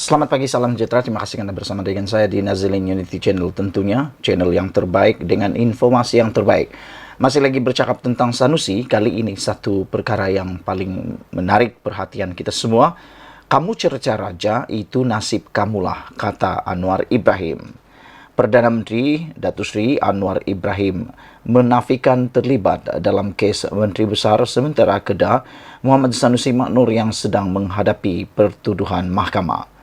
Selamat pagi, salam sejahtera. Terima kasih Anda bersama dengan saya di Nazilin Unity Channel, tentunya channel yang terbaik dengan informasi yang terbaik. Masih lagi bercakap tentang Sanusi, kali ini satu perkara yang paling menarik perhatian kita semua. Kamu cerca raja, itu nasib kamulah, kata Anwar Ibrahim. Perdana Menteri Datuk Seri Anwar Ibrahim menafikan terlibat dalam kes Menteri Besar sementara Kedah Muhammad Sanusi Maknur yang sedang menghadapi pertuduhan mahkamah.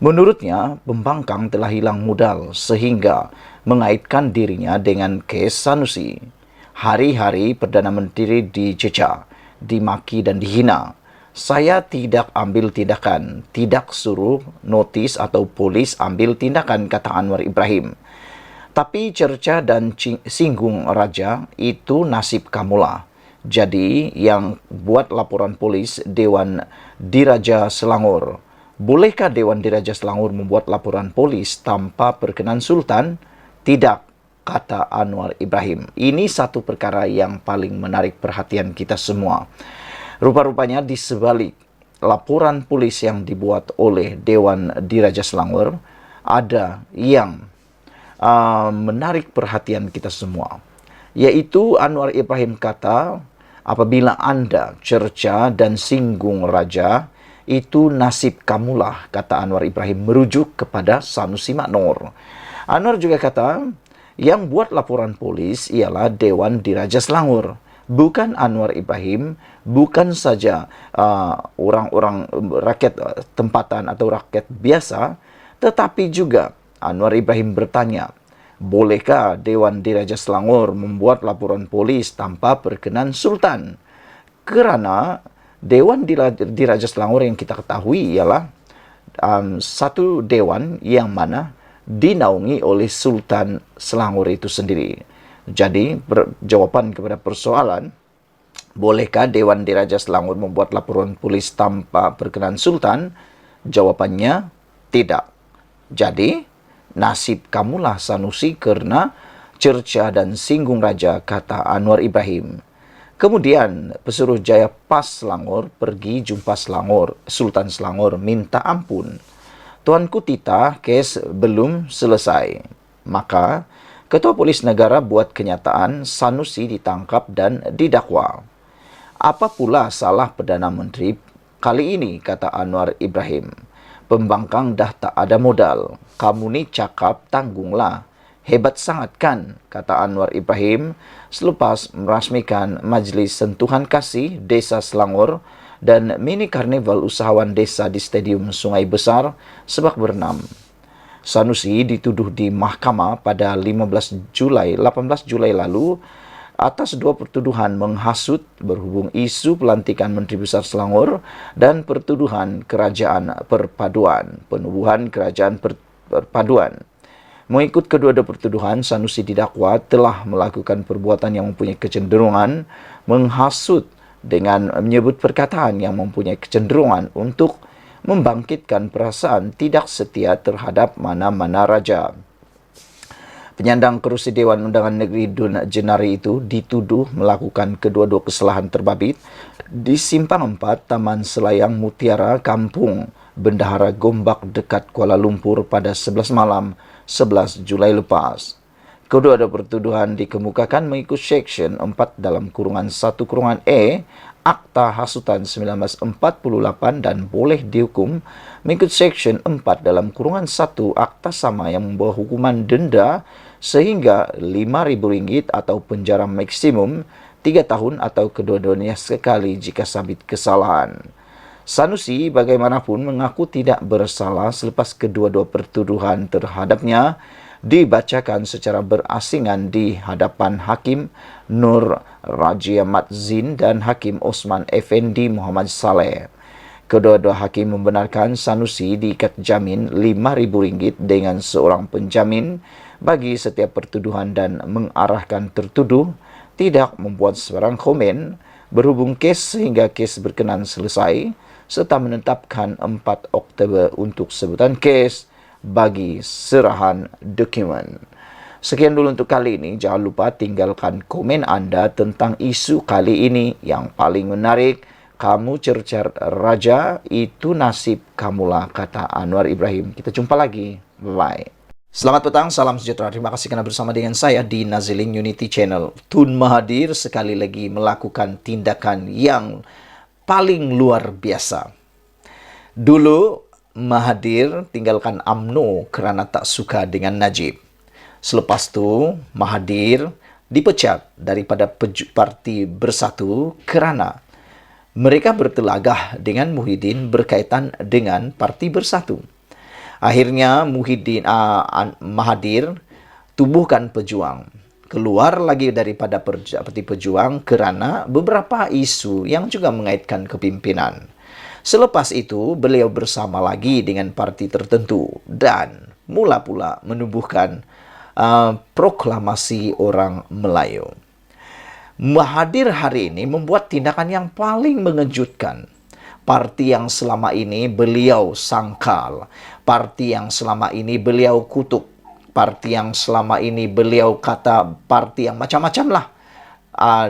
Menurutnya, pembangkang telah hilang modal sehingga mengaitkan dirinya dengan kes Sanusi. Hari-hari Perdana Menteri dicecah, dimaki dan dihina. Saya tidak ambil tindakan, tidak suruh notis atau polis ambil tindakan, kata Anwar Ibrahim. Tapi cerca dan singgung raja itu nasib kamulah. Jadi yang buat laporan polis Dewan Diraja Selangor. Bolehkah Dewan Diraja Selangor membuat laporan polis tanpa perkenan Sultan? Tidak, kata Anwar Ibrahim. Ini satu perkara yang paling menarik perhatian kita semua. Rupa-rupanya di sebalik laporan polis yang dibuat oleh Dewan Diraja Selangor, ada yang menarik perhatian kita semua. Yaitu Anwar Ibrahim kata, apabila Anda cerca dan singgung raja, itu nasib kamulah, kata Anwar Ibrahim merujuk kepada Sanusi Maknur. Anwar juga kata, yang buat laporan polis ialah Dewan Diraja Selangor, bukan Anwar Ibrahim, bukan saja orang-orang rakyat tempatan atau rakyat biasa, tetapi juga Anwar Ibrahim bertanya, bolehkah Dewan Diraja Selangor membuat laporan polis tanpa perkenan Sultan? Kerana Dewan Diraja Selangor yang kita ketahui ialah satu dewan yang mana dinaungi oleh Sultan Selangor itu sendiri. Jadi, jawapan kepada persoalan, bolehkah Dewan Diraja Selangor membuat laporan polis tanpa perkenan Sultan? Jawapannya, tidak. Jadi, nasib kamulah Sanusi kerana cerca dan singgung raja, kata Anwar Ibrahim. Kemudian pesuruh Jaya Pas Selangor pergi jumpa Sultan Selangor minta ampun. Tuanku Tita, kes belum selesai. Maka Ketua Polis Negara buat kenyataan Sanusi ditangkap dan didakwa. Apa pula salah Perdana Menteri kali ini, kata Anwar Ibrahim. Pembangkang dah tak ada modal. Kamu ni cakap tanggunglah. Hebat sangat kan, kata Anwar Ibrahim selepas merasmikan Majlis Sentuhan Kasih Desa Selangor dan mini karnival usahawan desa di Stadium Sungai Besar, Sebak Bernam. Sanusi dituduh di mahkamah pada 18 Julai lalu atas dua pertuduhan menghasut berhubung isu pelantikan Menteri Besar Selangor dan pertuduhan kerajaan perpaduan, penubuhan kerajaan perpaduan. Mengikut kedua-dua pertuduhan, Sanusi didakwa telah melakukan perbuatan yang mempunyai kecenderungan menghasut dengan menyebut perkataan yang mempunyai kecenderungan untuk membangkitkan perasaan tidak setia terhadap mana-mana raja. Penyandang kerusi Dewan Undangan Negeri Dun Jenari itu dituduh melakukan kedua-dua kesalahan terbabit di Simpang 4 Taman Selayang Mutiara, Kampung Bendahara Gombak dekat Kuala Lumpur pada 11 malam 11 Julai lepas. Kedua-dua pertuduhan dikemukakan mengikut Seksyen 4 dalam kurungan 1 kurungan E Akta Hasutan 1948 dan boleh dihukum mengikut Seksyen 4 dalam kurungan 1 Akta Sama yang membawa hukuman denda sehingga RM5,000 atau penjara maksimum 3 tahun atau kedua-duanya sekali jika sabit kesalahan. Sanusi bagaimanapun mengaku tidak bersalah selepas kedua-dua pertuduhan terhadapnya dibacakan secara berasingan di hadapan Hakim Nur Rajia Madzin dan Hakim Osman Effendi Muhammad Saleh. Kedua-dua hakim membenarkan Sanusi diikat jamin RM5,000 dengan seorang penjamin bagi setiap pertuduhan dan mengarahkan tertuduh tidak membuat sebarang komen berhubung kes sehingga kes berkenan selesai serta menetapkan 4 Oktober untuk sebutan kes bagi serahan dokumen. Sekian dulu untuk kali ini. Jangan lupa tinggalkan komen anda tentang isu kali ini yang paling menarik. kamu cercar raja, itu nasib kamulah, kata Anwar Ibrahim. Kita jumpa lagi. Bye-bye. Selamat petang, salam sejahtera. Terima kasih karena bersama dengan saya di Nazilin Unity Channel. Tun Mahathir sekali lagi melakukan tindakan yang paling luar biasa. Dulu Mahathir tinggalkan UMNO kerana tak suka dengan Najib. Selepas itu Mahathir dipecat daripada Parti Bersatu kerana mereka bertelagah dengan Muhyiddin berkaitan dengan Parti Bersatu. Akhirnya Mahathir tubuhkan Pejuang. Keluar lagi daripada Parti Pejuang kerana beberapa isu yang juga mengaitkan kepimpinan. Selepas itu, beliau bersama lagi dengan parti tertentu dan mula pula menubuhkan proklamasi orang Melayu. Mahathir hari ini membuat tindakan yang paling mengejutkan. Parti yang selama ini beliau sangkal, parti yang selama ini beliau kutuk, parti yang selama ini beliau kata parti yang macam-macam lah,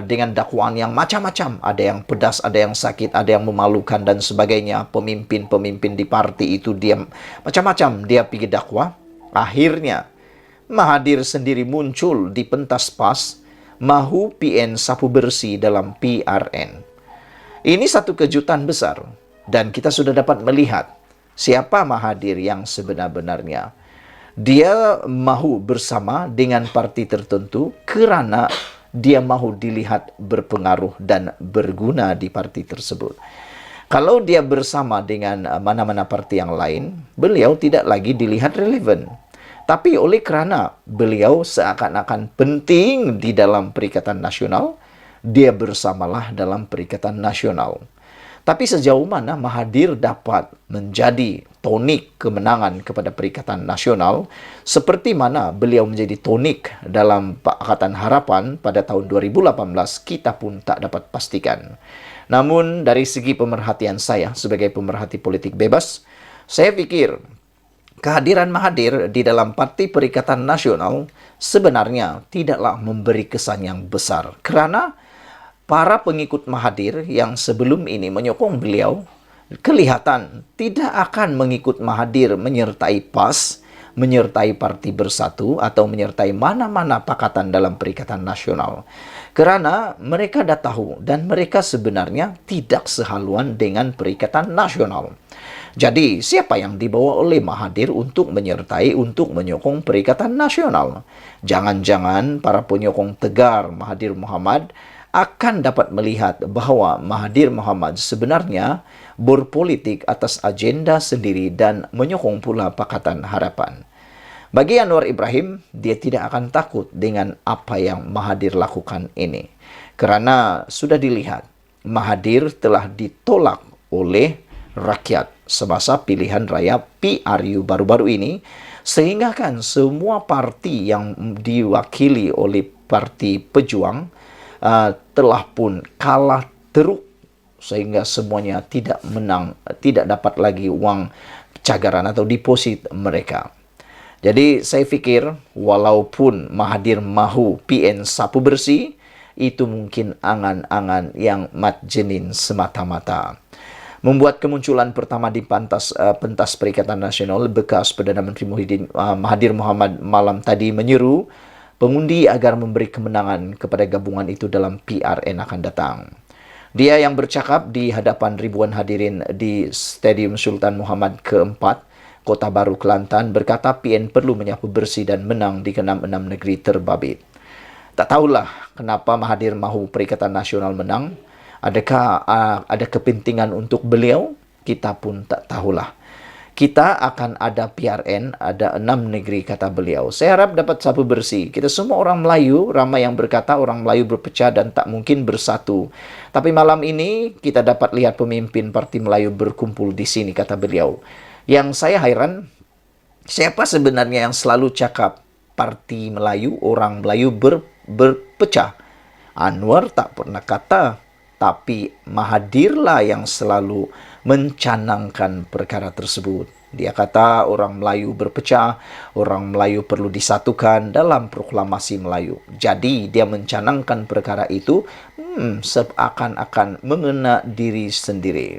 dengan dakwaan yang macam-macam, ada yang pedas, ada yang sakit, ada yang memalukan dan sebagainya. Pemimpin-pemimpin di parti itu dia macam-macam dia pergi dakwah. Akhirnya Mahathir sendiri muncul di pentas PAS, mahu PN sapu bersih dalam PRN. Ini satu kejutan besar dan kita sudah dapat melihat siapa Mahathir yang sebenar-benarnya. Dia mahu bersama dengan parti tertentu kerana dia mahu dilihat berpengaruh dan berguna di parti tersebut. Kalau dia bersama dengan mana-mana parti yang lain, beliau tidak lagi dilihat relevan. Tapi oleh kerana beliau seakan-akan penting di dalam Perikatan Nasional, dia bersamalah dalam Perikatan Nasional. Tapi sejauh mana Mahathir dapat menjadi tonik kemenangan kepada Perikatan Nasional, seperti mana beliau menjadi tonik dalam Pakatan Harapan pada tahun 2018, kita pun tak dapat pastikan. Namun dari segi pemerhatian saya sebagai pemerhati politik bebas, saya fikir kehadiran Mahathir di dalam Parti Perikatan Nasional sebenarnya tidaklah memberi kesan yang besar. Kerana para pengikut Mahathir yang sebelum ini menyokong beliau, kelihatan tidak akan mengikut Mahathir menyertai PAS, menyertai Parti Bersatu, atau menyertai mana-mana pakatan dalam Perikatan Nasional. Kerana mereka dah tahu dan mereka sebenarnya tidak sehaluan dengan Perikatan Nasional. Jadi, siapa yang dibawa oleh Mahathir untuk menyertai, untuk menyokong Perikatan Nasional? Jangan-jangan para penyokong tegar Mahathir Mohamad akan dapat melihat bahawa Mahathir Mohamad sebenarnya berpolitik atas agenda sendiri dan menyokong pula Pakatan Harapan. Bagi Anwar Ibrahim, dia tidak akan takut dengan apa yang Mahathir lakukan ini. Kerana sudah dilihat, Mahathir telah ditolak oleh rakyat semasa pilihan raya PRU baru-baru ini, sehingga kan semua parti yang diwakili oleh Parti Pejuang telah pun kalah teruk, sehingga semuanya tidak menang, tidak dapat lagi wang cagaran atau deposit mereka. Jadi saya fikir walaupun Mahathir mahu PN sapu bersih, itu mungkin angan-angan yang matjenin semata-mata. Membuat kemunculan pertama di pentas Perikatan Nasional, bekas Perdana Menteri Mahathir Mohamad malam tadi menyeru pengundi agar memberi kemenangan kepada gabungan itu dalam PRN akan datang. Dia yang bercakap di hadapan ribuan hadirin di Stadium Sultan Muhammad ke-4, Kota Baru, Kelantan, berkata PN perlu menyapu bersih dan menang di ke-6 negeri terbabit. Tak tahulah kenapa Mahathir mahu Perikatan Nasional menang. Adakah ada kepentingan untuk beliau? Kita pun tak tahulah. Kita akan ada PRN, ada 6 negeri, kata beliau. Saya harap dapat sapu bersih. Kita semua orang Melayu, ramai yang berkata orang Melayu berpecah dan tak mungkin bersatu. Tapi malam ini kita dapat lihat pemimpin Parti Melayu berkumpul di sini, kata beliau. Yang saya hairan, siapa sebenarnya yang selalu cakap Parti Melayu, orang Melayu berpecah? Anwar tak pernah kata, tapi Mahathir lah yang selalu mencanangkan perkara tersebut. Dia kata orang Melayu berpecah, orang Melayu perlu disatukan dalam proklamasi Melayu. Jadi dia mencanangkan perkara itu seakan-akan mengena diri sendiri.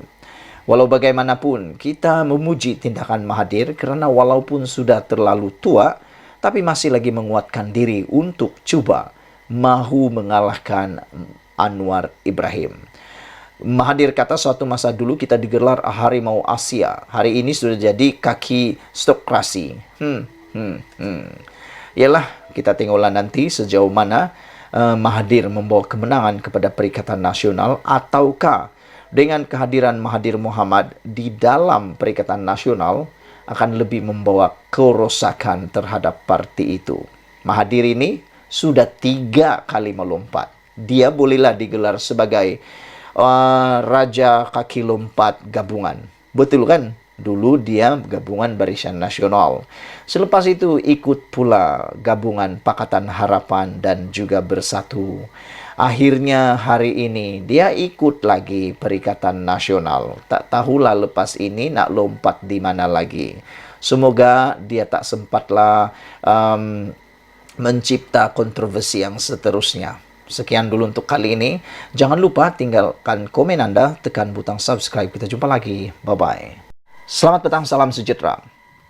Walau bagaimanapun, kita memuji tindakan Mahathir kerana walaupun sudah terlalu tua, tapi masih lagi menguatkan diri untuk cuba mahu mengalahkan Anwar Ibrahim. Mahathir kata suatu masa dulu kita digelar harimau Asia. Hari ini sudah jadi kaki stokrasi. Yalah, kita tengoklah nanti sejauh mana Mahathir membawa kemenangan kepada Perikatan Nasional, ataukah dengan kehadiran Mahathir Mohamad di dalam Perikatan Nasional akan lebih membawa kerosakan terhadap parti itu. Mahathir ini sudah 3 kali melompat. Dia bolehlah digelar sebagai Raja Kaki Lompat Gabungan. Betul kan? Dulu dia gabungan Barisan Nasional. Selepas itu ikut pula gabungan Pakatan Harapan dan juga Bersatu. Akhirnya hari ini dia ikut lagi Perikatan Nasional. Tak tahulah lepas ini nak lompat di mana lagi. Semoga dia tak sempatlah mencipta kontroversi yang seterusnya. Sekian dulu untuk kali ini. Jangan lupa tinggalkan komen Anda, tekan butang subscribe. Kita jumpa lagi. Bye-bye. Selamat petang, salam sejahtera.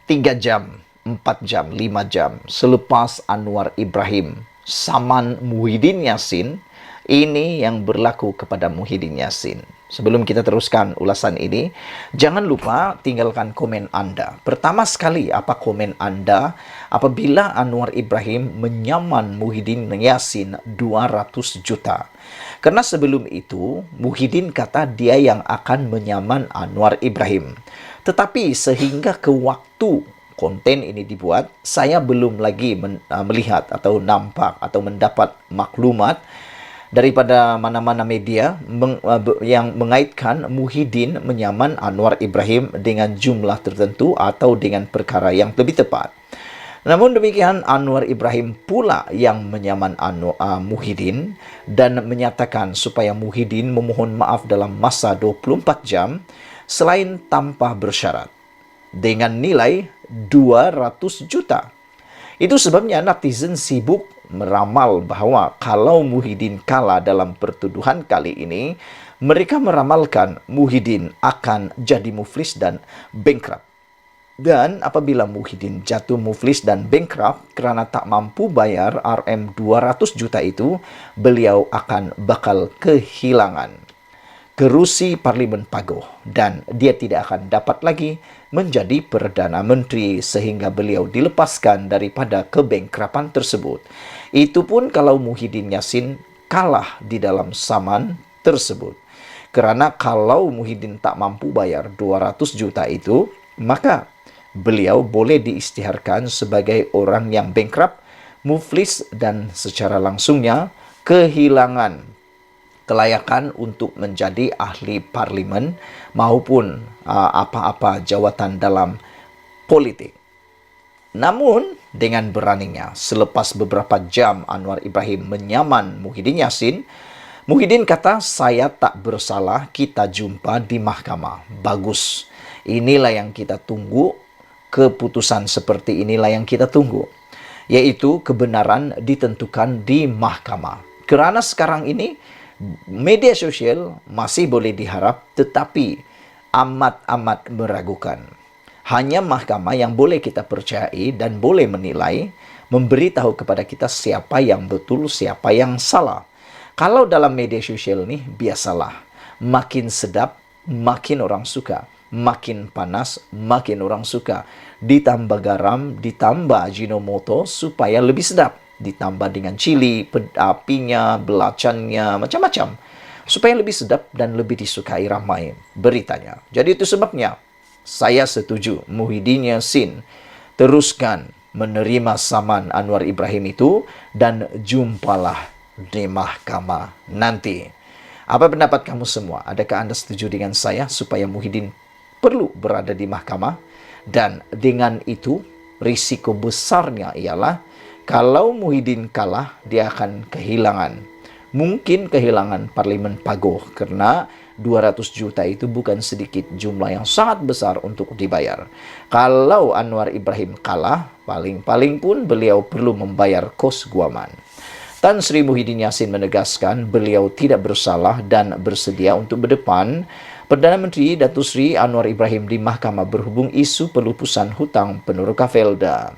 3 jam, 4 jam, 5 jam selepas Anwar Ibrahim saman Muhyiddin Yassin, ini yang berlaku kepada Muhyiddin Yassin. Sebelum kita teruskan ulasan ini, jangan lupa tinggalkan komen Anda. Pertama sekali, apa komen Anda apabila Anwar Ibrahim menyaman Muhyiddin Yassin 200 juta? Karena sebelum itu, Muhyiddin kata dia yang akan menyaman Anwar Ibrahim. Tetapi sehingga ke waktu konten ini dibuat, saya belum lagi melihat atau nampak atau mendapat maklumat daripada mana-mana media yang mengaitkan Muhyiddin menyaman Anwar Ibrahim dengan jumlah tertentu atau dengan perkara yang lebih tepat. Namun demikian, Anwar Ibrahim pula yang menyaman Muhyiddin dan menyatakan supaya Muhyiddin memohon maaf dalam masa 24 jam selain tanpa bersyarat dengan nilai 200 juta. Itu sebabnya netizen sibuk meramal bahawa kalau Muhyiddin kalah dalam pertuduhan kali ini, mereka meramalkan Muhyiddin akan jadi muflis dan bankrupt. Dan apabila Muhyiddin jatuh muflis dan bankrupt kerana tak mampu bayar RM 200 juta itu, beliau akan bakal kehilangan kerusi Parlimen Pagoh dan dia tidak akan dapat lagi menjadi Perdana Menteri sehingga beliau dilepaskan daripada kebankrapan tersebut. Itu pun kalau Muhyiddin Yassin kalah di dalam saman tersebut. Kerana kalau Muhyiddin tak mampu bayar 200 juta itu, maka beliau boleh diisytiharkan sebagai orang yang bankrupt, muflis dan secara langsungnya kehilangan kelayakan untuk menjadi ahli parlimen maupun apa-apa jawatan dalam politik. Namun, dengan beraninya, selepas beberapa jam Anwar Ibrahim menyaman Muhyiddin Yassin, Muhyiddin kata, saya tak bersalah, kita jumpa di mahkamah. Bagus. Inilah yang kita tunggu, keputusan seperti inilah yang kita tunggu. Yaitu kebenaran ditentukan di mahkamah. Kerana sekarang ini, media sosial masih boleh diharap, tetapi amat-amat meragukan. Hanya mahkamah yang boleh kita percayai dan boleh menilai, memberitahu kepada kita siapa yang betul, siapa yang salah. Kalau dalam media sosial ni, biasalah. Makin sedap, makin orang suka. Makin panas, makin orang suka. Ditambah garam, ditambah Ajinomoto supaya lebih sedap. Ditambah dengan cili, apinya, belacannya, macam-macam. Supaya lebih sedap dan lebih disukai ramai beritanya. Jadi itu sebabnya saya setuju Muhyiddin Yassin teruskan menerima saman Anwar Ibrahim itu dan jumpalah di mahkamah nanti. Apa pendapat kamu semua? Adakah Anda setuju dengan saya supaya Muhyiddin perlu berada di mahkamah? Dan dengan itu, risiko besarnya ialah kalau Muhyiddin kalah, dia akan kehilangan. Mungkin kehilangan Parlimen Pagoh kerana 200 juta itu bukan sedikit, jumlah yang sangat besar untuk dibayar. Kalau Anwar Ibrahim kalah, paling-paling pun beliau perlu membayar kos guaman. Tan Sri Muhyiddin Yassin menegaskan beliau tidak bersalah dan bersedia untuk berdepan Perdana Menteri Datuk Seri Anwar Ibrahim di Mahkamah berhubung isu pelupusan hutang Peneroka Felda.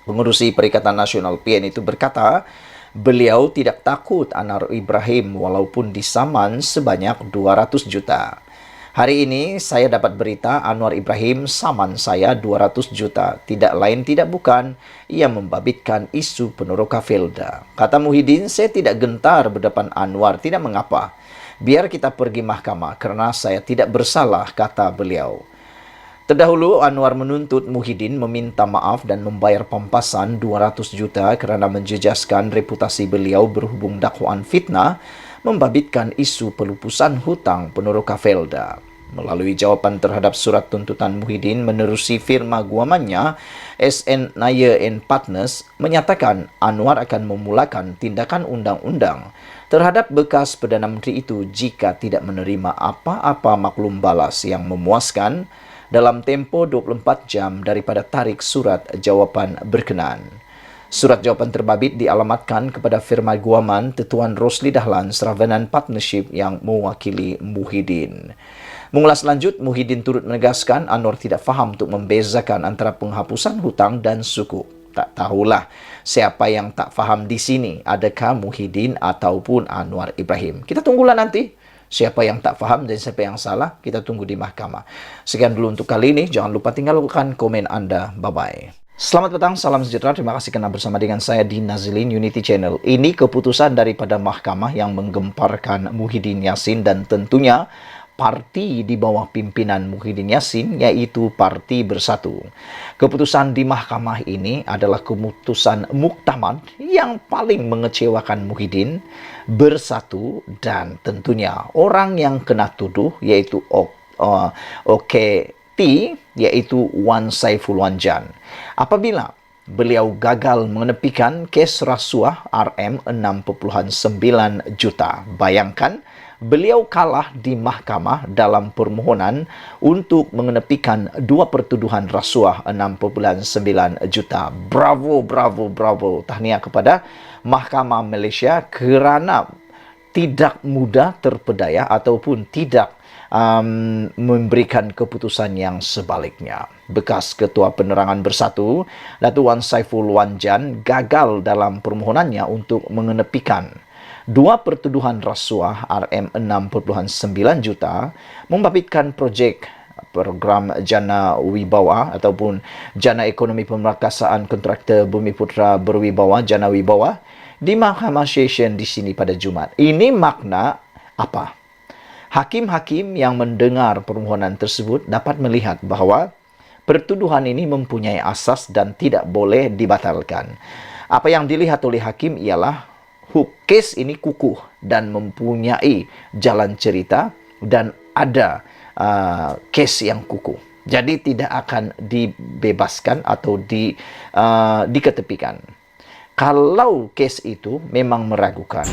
Pengurusi Perikatan Nasional PN itu berkata, beliau tidak takut Anwar Ibrahim walaupun disaman sebanyak 200 juta. Hari ini saya dapat berita Anwar Ibrahim saman saya 200 juta. Tidak lain tidak bukan, ia membabitkan isu Peneroka Felda. Kata Muhyiddin, saya tidak gentar berdepan Anwar, tidak mengapa. Biar kita pergi mahkamah karena saya tidak bersalah, kata beliau. Terdahulu, Anwar menuntut Muhyiddin meminta maaf dan membayar pampasan 200 juta kerana menjejaskan reputasi beliau berhubung dakwaan fitnah membabitkan isu pelupusan hutang Peneroka Felda. Melalui jawapan terhadap surat tuntutan Muhyiddin menerusi firma guamannya, SN Nair and Partners menyatakan Anwar akan memulakan tindakan undang-undang terhadap bekas Perdana Menteri itu jika tidak menerima apa-apa maklum balas yang memuaskan dalam tempoh 24 jam daripada tarik surat jawapan berkenaan. Surat jawapan terbabit dialamatkan kepada firma guaman Tuan Rosli Dahlan Sravenan Partnership yang mewakili Muhyiddin. Mengulas lanjut, Muhyiddin turut menegaskan Anwar tidak faham untuk membezakan antara penghapusan hutang dan suku. Tak tahulah siapa yang tak faham di sini, adakah Muhyiddin ataupun Anwar Ibrahim. Kita tunggulah nanti. Siapa yang tak faham dan siapa yang salah, kita tunggu di mahkamah. Sekian dulu untuk kali ini. Jangan lupa tinggalkan komen Anda. Bye-bye. Selamat petang, salam sejahtera. Terima kasih kerana bersama dengan saya di Nazilin Unity Channel. Ini keputusan daripada mahkamah yang menggemparkan Muhyiddin Yassin dan tentunya parti di bawah pimpinan Muhyiddin Yassin, yaitu Parti Bersatu. Keputusan di mahkamah ini adalah keputusan muktamad yang paling mengecewakan Muhyiddin, Bersatu, dan tentunya orang yang kena tuduh, yaitu OKT, yaitu Wan Saiful Wanjan. Apabila beliau gagal mengenepikan kes rasuah RM6.9 juta. Bayangkan, beliau kalah di mahkamah dalam permohonan untuk mengenepikan dua pertuduhan rasuah 6.9 juta. Bravo, bravo, bravo. Tahniah kepada Mahkamah Malaysia kerana tidak mudah terpedaya ataupun tidak memberikan keputusan yang sebaliknya. Bekas Ketua Penerangan Bersatu, Datuk Wan Saiful Wanjan, gagal dalam permohonannya untuk mengenepikan dua pertuduhan rasuah RM6.9 juta membabitkan program Jana Wibawa ataupun Jana Ekonomi Pemerkasaan Kontraktor Bumiputra Berwibawa, Jana Wibawa, di Mahkamah Session di sini pada Jumaat. Ini makna apa? Hakim-hakim yang mendengar permohonan tersebut dapat melihat bahawa pertuduhan ini mempunyai asas dan tidak boleh dibatalkan. Apa yang dilihat oleh hakim ialah kes ini kukuh dan mempunyai jalan cerita dan ada kes yang kukuh. Jadi tidak akan dibebaskan atau diketepikan. Kalau kes itu memang meragukan,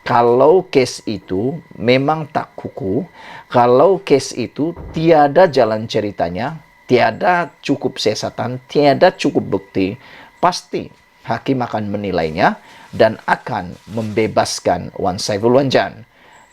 kalau kes itu memang tak kukuh, kalau kes itu tiada jalan ceritanya, tiada cukup siasatan, tiada cukup bukti, pasti hakim akan menilainya dan akan membebaskan Wan Saiful Wanjan.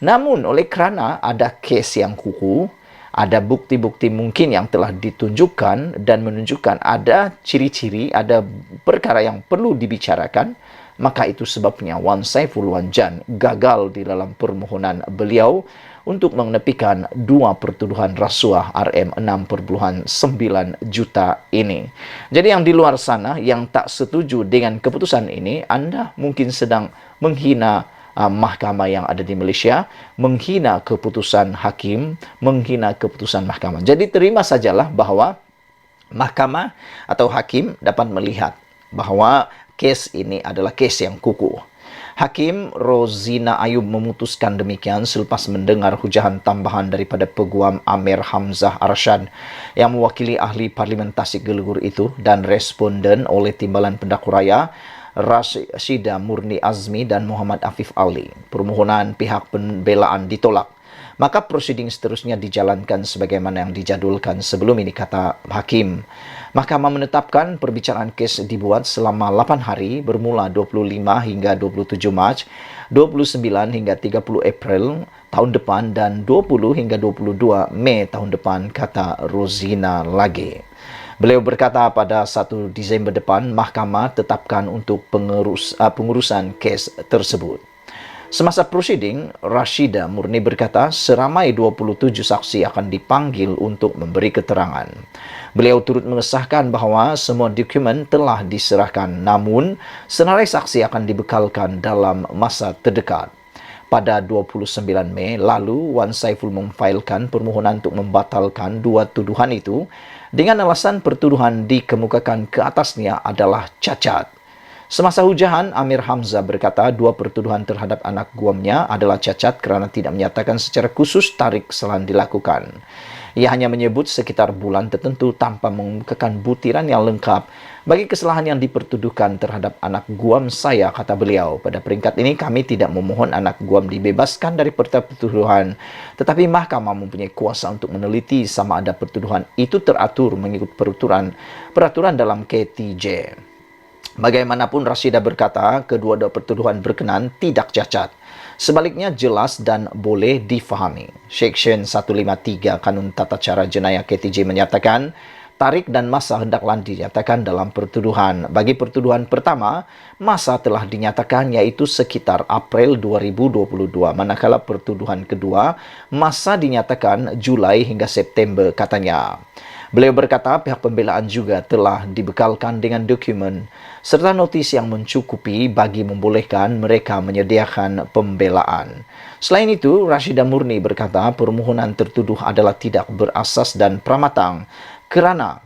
Namun oleh kerana ada kes yang kukuh, ada bukti-bukti mungkin yang telah ditunjukkan dan menunjukkan ada ciri-ciri, ada perkara yang perlu dibicarakan, maka itu sebabnya Wan Saiful Wanjan gagal di dalam permohonan beliau untuk mengenepikan dua pertuduhan rasuah RM6.9 juta ini. Jadi yang di luar sana yang tak setuju dengan keputusan ini, anda mungkin sedang menghina mahkamah yang ada di Malaysia, menghina keputusan hakim, menghina keputusan mahkamah. Jadi terima sajalah bahawa mahkamah atau hakim dapat melihat bahawa kes ini adalah kes yang kukuh. Hakim Rozina Ayub memutuskan demikian selepas mendengar hujahan tambahan daripada Peguam Amir Hamzah Arsyad yang mewakili ahli Parlimen Tasik Gelegur itu dan responden oleh Timbalan Pendakwa Raya Rashidah Murni Azmi dan Muhammad Afif Ali. Permohonan pihak pembelaan ditolak. maka prosiding seterusnya dijalankan sebagaimana yang dijadwalkan sebelum ini, kata Hakim. Mahkamah menetapkan perbicaraan kes dibuat selama 8 hari bermula 25 hingga 27 Mac, 29 hingga 30 April tahun depan dan 20 hingga 22 Mei tahun depan, kata Rosina lagi. Beliau berkata pada 1 Disember depan, mahkamah tetapkan untuk pengurusan kes tersebut. Semasa prosiding, Rashida Murni berkata seramai 27 saksi akan dipanggil untuk memberi keterangan. Beliau turut mengesahkan bahawa semua dokumen telah diserahkan, namun senarai saksi akan dibekalkan dalam masa terdekat. Pada 29 Mei lalu, Wan Saiful memfailkan permohonan untuk membatalkan 2 tuduhan itu dengan alasan pertuduhan dikemukakan ke atasnya adalah cacat. Semasa hujahan, Amir Hamzah berkata 2 pertuduhan terhadap anak guamnya adalah cacat kerana tidak menyatakan secara khusus tarikh selan dilakukan. Ia hanya menyebut sekitar bulan tertentu tanpa mengemukakan butiran yang lengkap bagi kesalahan yang dipertuduhkan terhadap anak guam saya, kata beliau. Pada peringkat ini, kami tidak memohon anak guam dibebaskan dari pertuduhan, tetapi mahkamah mempunyai kuasa untuk meneliti sama ada pertuduhan itu teratur mengikut peraturan dalam KTJ. Bagaimanapun, Rashida berkata kedua-dua pertuduhan berkenan tidak cacat. Sebaliknya jelas dan boleh difahami. Seksyen 153 Kanun Tata Cara Jenayah KTJ menyatakan tarikh dan masa hendaklah dinyatakan dalam pertuduhan. Bagi pertuduhan pertama, masa telah dinyatakan iaitu sekitar April 2022. Manakala pertuduhan kedua, masa dinyatakan Julai hingga September, katanya. Beliau berkata pihak pembelaan juga telah dibekalkan dengan dokumen serta notis yang mencukupi bagi membolehkan mereka menyediakan pembelaan. Selain itu, Rashida Murni berkata permohonan tertuduh adalah tidak berasas dan pramatang kerana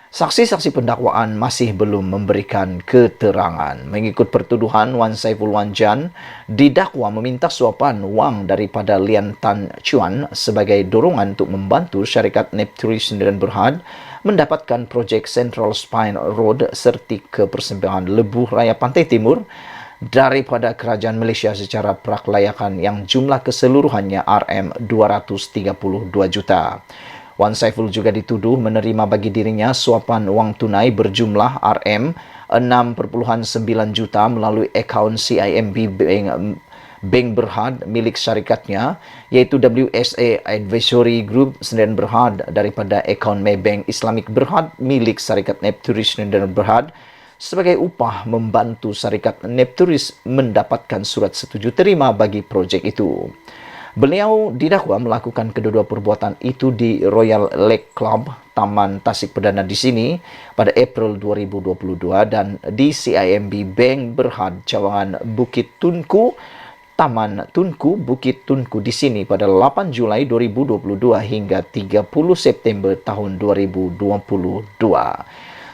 saksi-saksi pendakwaan masih belum memberikan keterangan. Mengikut pertuduhan, Wan Saiful Wanjan didakwa meminta suapan wang daripada Lian Tan Chuan sebagai dorongan untuk membantu syarikat Nepturis Sdn Bhd mendapatkan projek Central Spine Road serti ke persembahan Lebuh Raya Pantai Timur daripada kerajaan Malaysia secara praklayakan yang jumlah keseluruhannya RM232 juta. Wan Saiful juga dituduh menerima bagi dirinya suapan wang tunai berjumlah RM6.9 juta melalui akaun CIMB Bank Berhad milik syarikatnya, iaitu WSA Advisory Group Sdn Bhd daripada akaun Maybank Islamic Berhad milik syarikat Nepturis Sdn Bhd sebagai upah membantu syarikat Nepturis mendapatkan surat setuju terima bagi projek itu. Beliau didakwa melakukan kedua-dua perbuatan itu di Royal Lake Club, Taman Tasik Perdana di sini pada April 2022 dan di CIMB Bank Berhad, Cawangan Bukit Tunku, Taman Tunku, Bukit Tunku di sini pada 8 Julai 2022 hingga 30 September tahun 2022.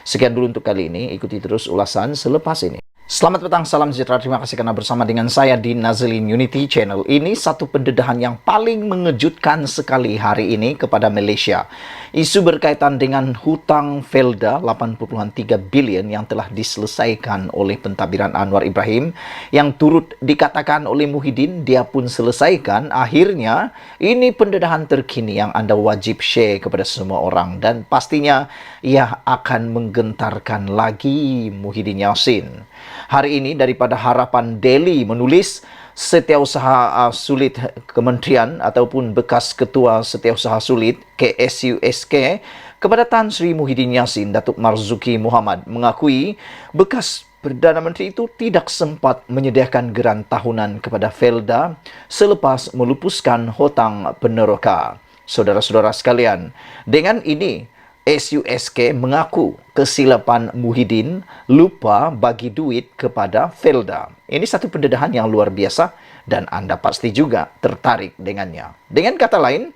Sekian dulu untuk kali ini, ikuti terus ulasan selepas ini. Selamat petang, salam sejahtera, terima kasih karena bersama dengan saya di Nazlin Unity Channel. Ini satu pendedahan yang paling mengejutkan sekali hari ini kepada Malaysia. Isu berkaitan dengan hutang Felda 8.3 bilion yang telah diselesaikan oleh pentadbiran Anwar Ibrahim yang turut dikatakan oleh Muhyiddin dia pun selesaikan. Akhirnya ini pendedahan terkini yang anda wajib share kepada semua orang dan pastinya ia akan menggentarkan lagi Muhyiddin Yassin. Hari ini daripada Harapan Daily menulis Setiausaha Sulit Kementerian ataupun bekas Ketua Setiausaha Sulit KSUSK kepada Tan Sri Muhyiddin Yassin, Datuk Marzuki Muhammad mengakui bekas Perdana Menteri itu tidak sempat menyediakan geran tahunan kepada Felda selepas melupuskan hutang peneroka. Saudara-saudara sekalian, dengan ini SUSK mengaku kesilapan Muhyiddin lupa bagi duit kepada Felda. Ini satu pendedahan yang luar biasa dan anda pasti juga tertarik dengannya. Dengan kata lain,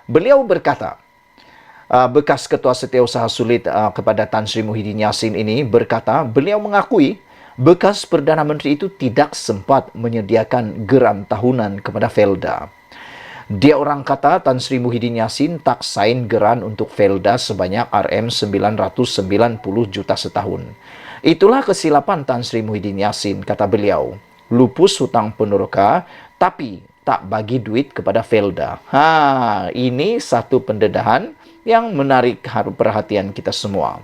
beliau berkata, bekas Ketua Setiausaha Sulit kepada Tan Sri Muhyiddin Yassin ini berkata, beliau mengakui bekas Perdana Menteri itu tidak sempat menyediakan geran tahunan kepada Felda. Dia orang kata Tan Sri Muhyiddin Yassin tak sign geran untuk Felda sebanyak RM990 juta setahun. Itulah kesilapan Tan Sri Muhyiddin Yassin, kata beliau. Lupus hutang peneroka, tapi tak bagi duit kepada Felda. Ini satu pendedahan yang menarik perhatian kita semua.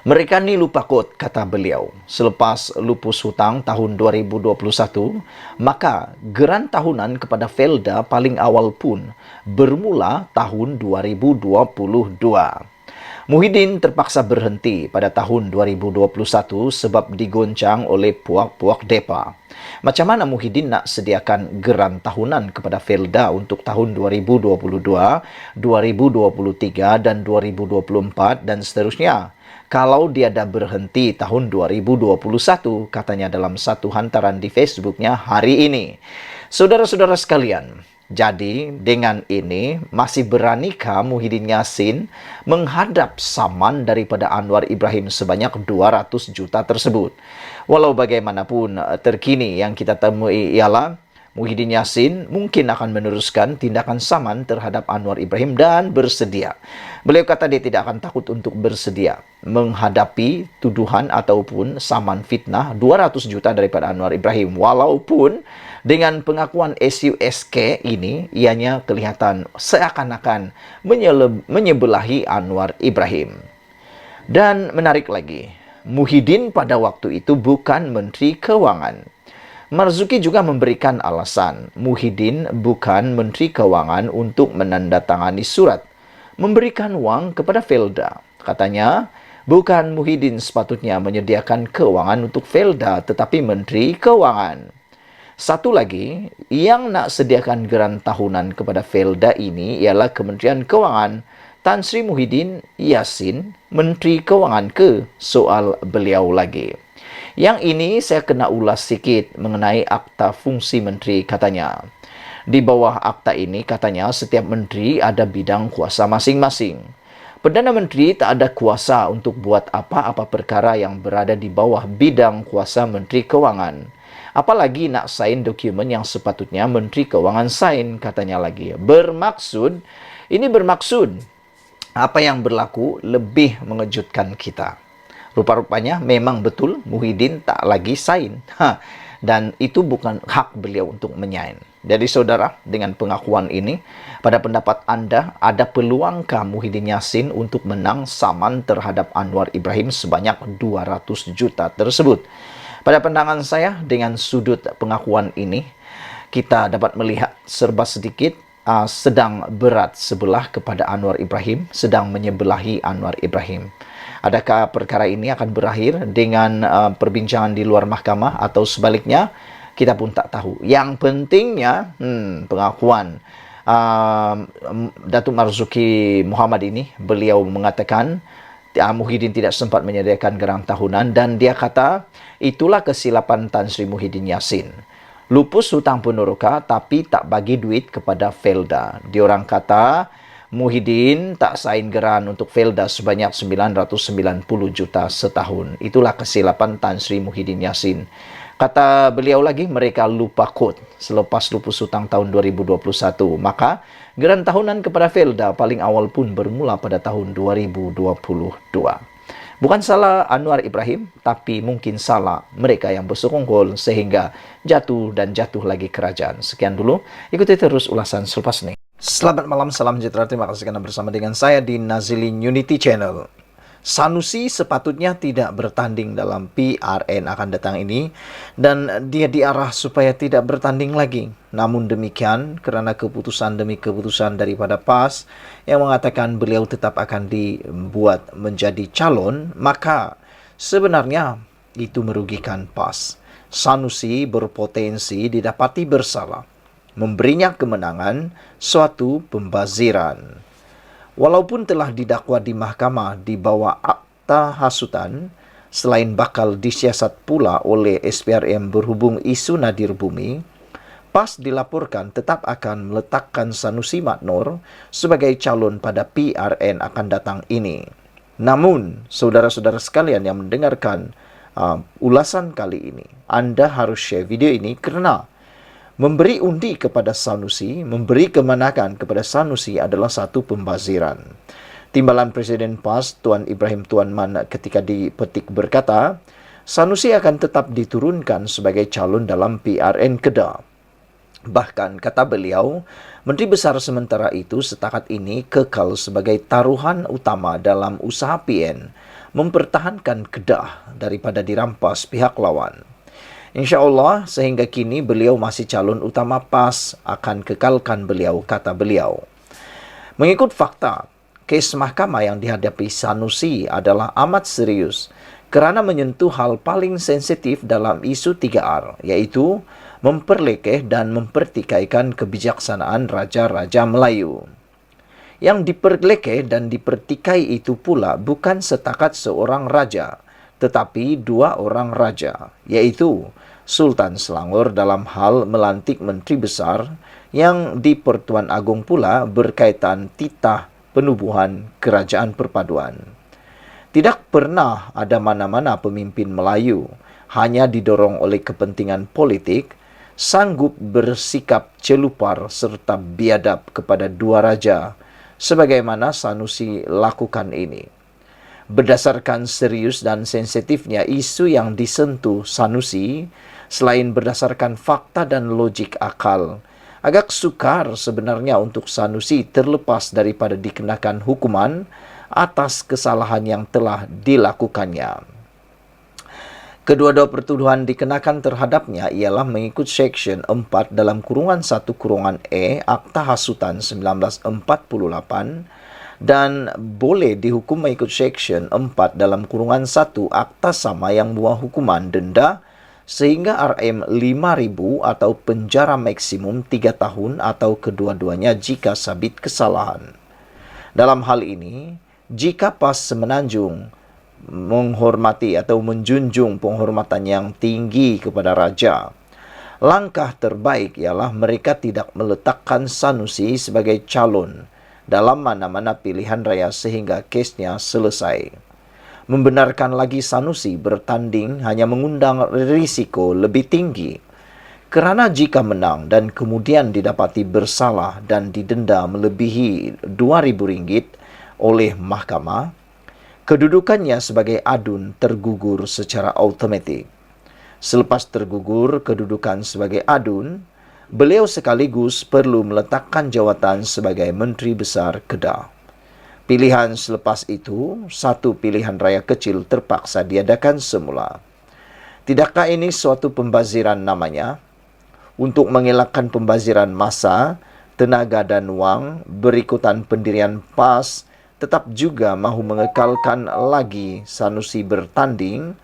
Mereka ni lupa kot, kata beliau. Selepas lupus hutang tahun 2021, maka geran tahunan kepada Felda paling awal pun bermula tahun 2022. Muhyiddin terpaksa berhenti pada tahun 2021 sebab digoncang oleh puak-puak depa. Macam mana Muhyiddin nak sediakan geran tahunan kepada Felda untuk tahun 2022, 2023 dan 2024 dan seterusnya? Kalau dia dah berhenti tahun 2021, katanya dalam satu hantaran di Facebooknya hari ini. Saudara-saudara sekalian, jadi dengan ini masih beranikah Muhyiddin Yassin menghadap saman daripada Anwar Ibrahim sebanyak 200 juta tersebut? Walau bagaimanapun, terkini yang kita temui ialah Muhyiddin Yassin mungkin akan meneruskan tindakan saman terhadap Anwar Ibrahim dan bersedia. Beliau kata dia tidak akan takut untuk bersedia menghadapi tuduhan ataupun saman fitnah 200 juta daripada Anwar Ibrahim. Walaupun dengan pengakuan SUSK ini, ianya kelihatan seakan-akan menyebelahi Anwar Ibrahim. Dan menarik lagi, Muhyiddin pada waktu itu bukan Menteri Keuangan. Marzuki juga memberikan alasan Muhyiddin bukan Menteri Keuangan untuk menandatangani surat memberikan wang kepada Felda. Katanya, bukan Muhyiddin sepatutnya menyediakan keuangan untuk Felda, tetapi Menteri Keuangan. Satu lagi, yang nak sediakan geran tahunan kepada Felda ini ialah Kementerian Keuangan. Tan Sri Muhyiddin Yassin, Menteri Keuangan ke? Soal beliau lagi. Yang ini saya kena ulas sikit mengenai akta fungsi menteri, katanya. Di bawah akta ini katanya setiap menteri ada bidang kuasa masing-masing. Perdana Menteri tak ada kuasa untuk buat apa-apa perkara yang berada di bawah bidang kuasa Menteri Keuangan. Apalagi nak sign dokumen yang sepatutnya Menteri Keuangan sign, katanya lagi. Ini bermaksud apa yang berlaku lebih mengejutkan kita. Rupa-rupanya memang betul Muhyiddin tak lagi sign. Dan itu bukan hak beliau untuk menyain. Jadi saudara, dengan pengakuan ini, pada pendapat anda, ada peluangkah Muhyiddin Yassin untuk menang saman terhadap Anwar Ibrahim sebanyak 200 juta tersebut? Pada pandangan saya, dengan sudut pengakuan ini, kita dapat melihat serba sedikit sedang berat sebelah kepada Anwar Ibrahim, sedang menyebelahi Anwar Ibrahim. Adakah perkara ini akan berakhir dengan perbincangan di luar mahkamah atau sebaliknya? Kita pun tak tahu. Yang pentingnya pengakuan Datuk Marzuki Muhammad ini, beliau mengatakan Muhyiddin tidak sempat menyediakan geran tahunan dan dia kata itulah kesilapan Tan Sri Muhyiddin Yassin. Lupus hutang peneroka tapi tak bagi duit kepada Felda. Diorang kata Muhyiddin tak sign geran untuk Felda sebanyak 990 juta setahun. Itulah kesilapan Tan Sri Muhyiddin Yassin. Kata beliau lagi, mereka lupa kod selepas lupus hutang tahun 2021. Maka geran tahunan kepada Felda paling awal pun bermula pada tahun 2022. Bukan salah Anwar Ibrahim, tapi mungkin salah mereka yang bersekongkol sehingga jatuh dan jatuh lagi kerajaan. Sekian dulu, ikuti terus ulasan selepas ini. Selamat malam, salam sejahtera. Terima kasih karena bersama dengan saya di Nazilin Unity Channel. Sanusi sepatutnya tidak bertanding dalam PRN akan datang ini dan dia diarah supaya tidak bertanding lagi. Namun demikian, kerana keputusan demi keputusan daripada PAS yang mengatakan beliau tetap akan dibuat menjadi calon, maka sebenarnya itu merugikan PAS. Sanusi berpotensi didapati bersalah, memberinya kemenangan suatu pembaziran. Walaupun telah didakwa di mahkamah di bawah akta hasutan, selain bakal disiasat pula oleh SPRM berhubung isu Nadir Bumi, PAS dilaporkan tetap akan meletakkan Sanusi Madnor sebagai calon pada PRN akan datang ini. Namun, saudara-saudara sekalian yang mendengarkan ulasan kali ini, anda harus share video ini kerana memberi undi kepada Sanusi, memberi kemenangan kepada Sanusi adalah satu pembaziran. Timbalan Presiden PAS, Tuan Ibrahim Tuan Man ketika dipetik berkata, Sanusi akan tetap diturunkan sebagai calon dalam PRN Kedah. Bahkan, kata beliau, Menteri Besar sementara itu setakat ini kekal sebagai taruhan utama dalam usaha PN mempertahankan Kedah daripada dirampas pihak lawan. Insya Allah, sehingga kini beliau masih calon utama PAS, akan kekalkan beliau, kata beliau. Mengikut fakta, kes mahkamah yang dihadapi Sanusi adalah amat serius kerana menyentuh hal paling sensitif dalam isu 3R, yaitu memperlekeh dan mempertikaikan kebijaksanaan Raja-Raja Melayu. Yang diperlekeh dan dipertikai itu pula bukan setakat seorang raja, tetapi dua orang raja, yaitu Sultan Selangor dalam hal melantik Menteri Besar yang di Pertuan Agong pula berkaitan titah penubuhan Kerajaan Perpaduan. Tidak pernah ada mana-mana pemimpin Melayu hanya didorong oleh kepentingan politik sanggup bersikap celupar serta biadab kepada dua raja sebagaimana Sanusi lakukan ini. Berdasarkan serius dan sensitifnya isu yang disentuh Sanusi, selain berdasarkan fakta dan logik akal, agak sukar sebenarnya untuk Sanusi terlepas daripada dikenakan hukuman atas kesalahan yang telah dilakukannya. Kedua-dua pertuduhan dikenakan terhadapnya ialah mengikut Seksyen 4 dalam kurungan 1 kurungan E Akta Hasutan 1948 dan boleh dihukum mengikut Seksyen 4 dalam kurungan 1 Akta Sama yang buah hukuman denda sehingga RM 5.000 atau penjara maksimum 3 tahun atau kedua-duanya jika sabit kesalahan. Dalam hal ini, jika PAS Semenanjung menghormati atau menjunjung penghormatan yang tinggi kepada raja, langkah terbaik ialah mereka tidak meletakkan Sanusi sebagai calon dalam mana-mana pilihan raya sehingga kesnya selesai. Membenarkan lagi Sanusi bertanding hanya mengundang risiko lebih tinggi, kerana jika menang dan kemudian didapati bersalah dan didenda melebihi RM2.000 oleh mahkamah, kedudukannya sebagai adun tergugur secara automatik. Selepas tergugur kedudukan sebagai adun, beliau sekaligus perlu meletakkan jawatan sebagai Menteri Besar Kedah. Pilihan selepas itu, satu pilihan raya kecil terpaksa diadakan semula. Tidakkah ini suatu pembaziran namanya? Untuk mengelakkan pembaziran masa, tenaga dan wang, berikutan pendirian PAS tetap juga mahu mengekalkan lagi Sanusi bertanding,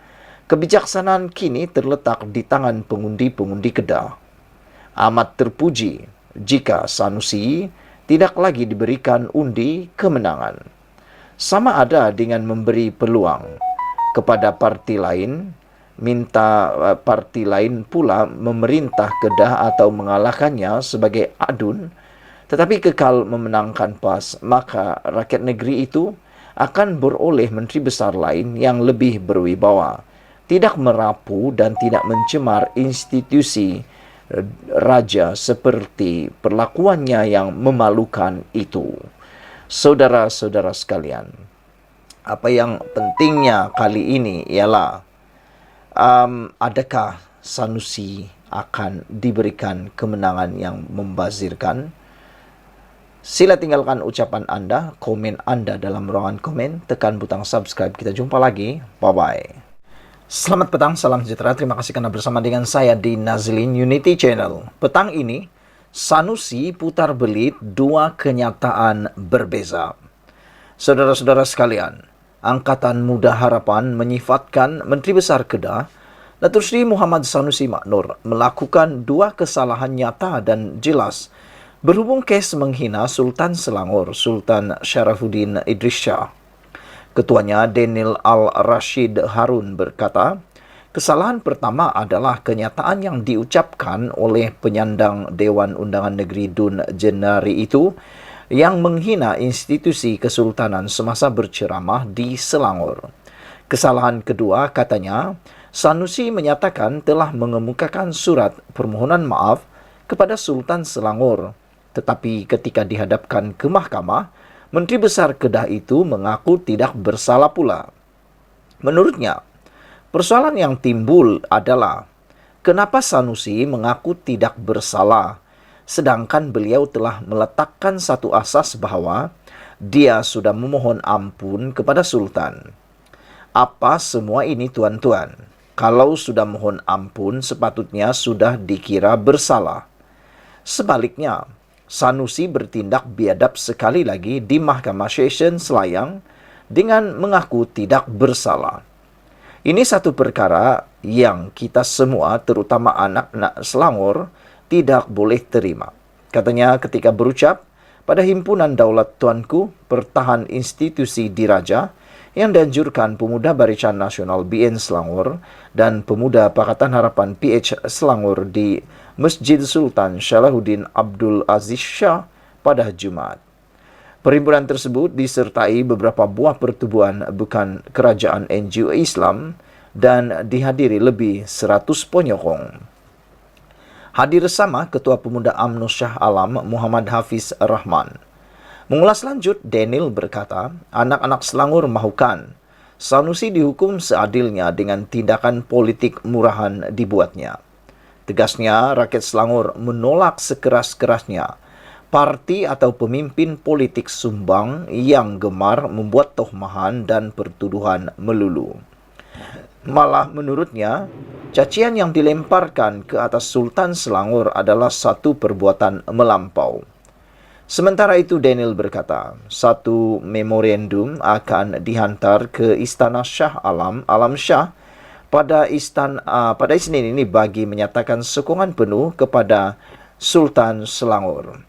kebijaksanaan kini terletak di tangan pengundi-pengundi Kedah. Amat terpuji jika Sanusi tidak lagi diberikan undi kemenangan. Sama ada dengan memberi peluang kepada parti lain, minta parti lain pula memerintah Kedah atau mengalahkannya sebagai adun, tetapi kekal memenangkan PAS, maka rakyat negeri itu akan beroleh menteri besar lain yang lebih berwibawa, tidak merapu dan tidak mencemar institusi raja seperti perlakuannya yang memalukan itu. Saudara-saudara sekalian, apa yang pentingnya kali ini ialah adakah Sanusi akan diberikan kemenangan yang membazirkan? Sila tinggalkan ucapan Anda, komen Anda dalam ruangan komen, tekan butang subscribe. Kita jumpa lagi. Bye-bye. Selamat petang, salam sejahtera. Terima kasih karena bersama dengan saya di Nazlin Unity Channel. Petang ini, Sanusi putar belit dua kenyataan berbeza. Saudara-saudara sekalian, Angkatan Muda Harapan menyifatkan Menteri Besar Kedah, Datuk Seri Muhammad Sanusi Maknur, melakukan dua kesalahan nyata dan jelas berhubung kes menghina Sultan Selangor, Sultan Sharafuddin Idris Shah. Ketuanya Daniel Al-Rashid Harun berkata, kesalahan pertama adalah kenyataan yang diucapkan oleh penyandang Dewan Undangan Negeri Dun Jenari itu yang menghina institusi kesultanan semasa berceramah di Selangor. Kesalahan kedua, katanya, Sanusi menyatakan telah mengemukakan surat permohonan maaf kepada Sultan Selangor, tetapi ketika dihadapkan ke mahkamah, Menteri Besar Kedah itu mengaku tidak bersalah pula. Menurutnya, persoalan yang timbul adalah kenapa Sanusi mengaku tidak bersalah sedangkan beliau telah meletakkan satu asas bahwa dia sudah memohon ampun kepada Sultan. Apa semua ini tuan-tuan? Kalau sudah mohon ampun, sepatutnya sudah dikira bersalah. Sebaliknya, Sanusi bertindak biadab sekali lagi di Mahkamah Session Selayang dengan mengaku tidak bersalah. Ini satu perkara yang kita semua, terutama anak-anak Selangor, tidak boleh terima. Katanya ketika berucap pada Himpunan Daulat Tuanku Pertahan Institusi Diraja yang dianjurkan Pemuda Barisan Nasional BN Selangor dan Pemuda Pakatan Harapan PH Selangor di Masjid Sultan Salahuddin Abdul Aziz Shah pada Jumaat. Perhimpunan tersebut disertai beberapa buah pertubuhan bukan kerajaan NGO Islam dan dihadiri lebih 100 penyokong. Hadir bersama Ketua Pemuda UMNO Shah Alam Muhammad Hafiz Rahman. Mengulas lanjut, Daniel berkata, anak-anak Selangor mahukan Sanusi dihukum seadilnya dengan tindakan politik murahan dibuatnya. Tegasnya, rakyat Selangor menolak sekeras-kerasnya parti atau pemimpin politik sumbang yang gemar membuat tohmahan dan pertuduhan melulu. Malah menurutnya, cacian yang dilemparkan ke atas Sultan Selangor adalah satu perbuatan melampau. Sementara itu, Daniel berkata, satu memorandum akan dihantar ke Istana Shah Alam Shah pada Isnin ini bagi menyatakan sokongan penuh kepada Sultan Selangor.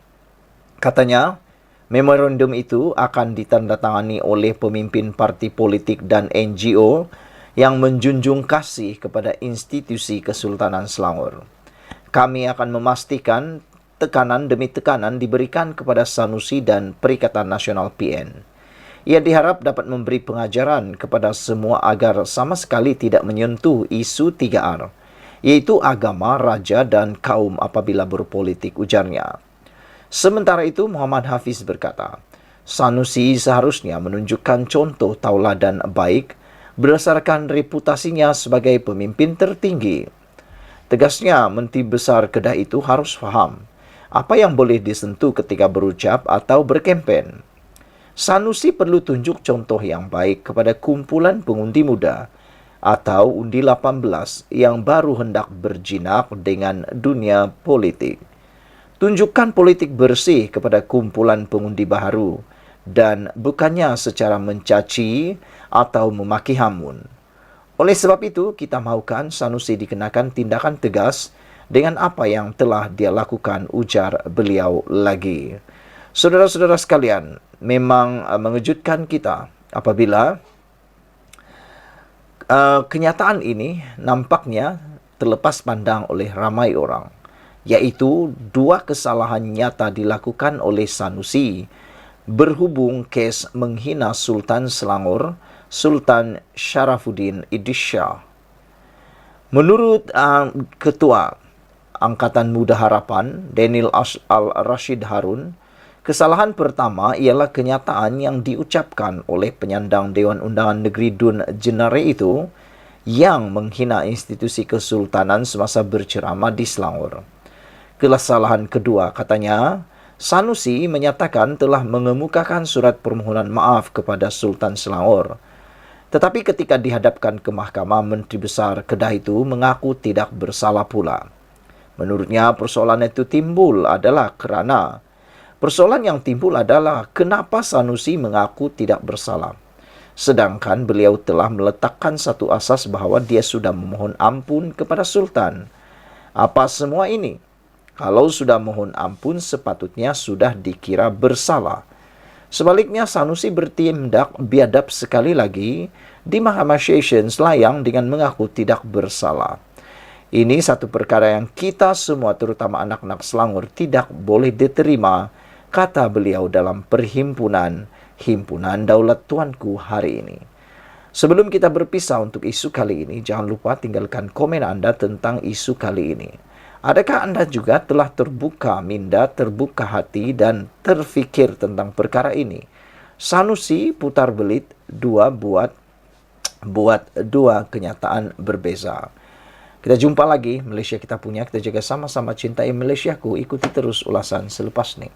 Katanya, memorandum itu akan ditandatangani oleh pemimpin parti politik dan NGO yang menjunjung kasih kepada institusi Kesultanan Selangor. Kami akan memastikan tekanan demi tekanan diberikan kepada Sanusi dan Perikatan Nasional PN. Ia diharap dapat memberi pengajaran kepada semua agar sama sekali tidak menyentuh isu 3R, yaitu agama, raja, dan kaum apabila berpolitik, ujarnya. Sementara itu, Muhammad Hafiz berkata, Sanusi seharusnya menunjukkan contoh tauladan baik berdasarkan reputasinya sebagai pemimpin tertinggi. Tegasnya, Menteri Besar Kedah itu harus faham apa yang boleh disentuh ketika berucap atau berkempen. Sanusi perlu tunjuk contoh yang baik kepada kumpulan pengundi muda atau undi 18 yang baru hendak berjinak dengan dunia politik. Tunjukkan politik bersih kepada kumpulan pengundi baharu dan bukannya secara mencaci atau memaki hamun. Oleh sebab itu, kita mahukan Sanusi dikenakan tindakan tegas dengan apa yang telah dia lakukan, ujar beliau lagi. Saudara-saudara sekalian, memang mengejutkan kita apabila kenyataan ini nampaknya terlepas pandang oleh ramai orang, yaitu dua kesalahan nyata dilakukan oleh Sanusi berhubung kes menghina Sultan Selangor, Sultan Sharafuddin Idris Shah. Menurut Ketua Angkatan Muda Harapan, Daniel Al-Rashid Harun, kesalahan pertama ialah kenyataan yang diucapkan oleh penyandang Dewan Undangan Negeri Dun Jenare itu yang menghina institusi kesultanan semasa berceramah di Selangor. Kesalahan kedua, katanya, Sanusi menyatakan telah mengemukakan surat permohonan maaf kepada Sultan Selangor. Tetapi ketika dihadapkan ke mahkamah, Menteri Besar Kedah itu mengaku tidak bersalah pula. Menurutnya, persoalan yang timbul adalah kenapa Sanusi mengaku tidak bersalah. Sedangkan beliau telah meletakkan satu asas bahwa dia sudah memohon ampun kepada Sultan. Apa semua ini? Kalau sudah mohon ampun, sepatutnya sudah dikira bersalah. Sebaliknya, Sanusi bertindak biadab sekali lagi di Mahkamah Session Selayang dengan mengaku tidak bersalah. Ini satu perkara yang kita semua, terutama anak-anak Selangor, tidak boleh diterima, kata beliau dalam perhimpunan Himpunan Daulat Tuanku hari ini. Sebelum kita berpisah untuk isu kali ini, jangan lupa tinggalkan komen Anda tentang isu kali ini. Adakah Anda juga telah terbuka minda, terbuka hati, dan terfikir tentang perkara ini? Sanusi putar belit buat dua kenyataan berbeza. Kita jumpa lagi, Malaysia kita punya. Kita jaga sama-sama cintai Malaysiaku. Ikuti terus ulasan selepas ini.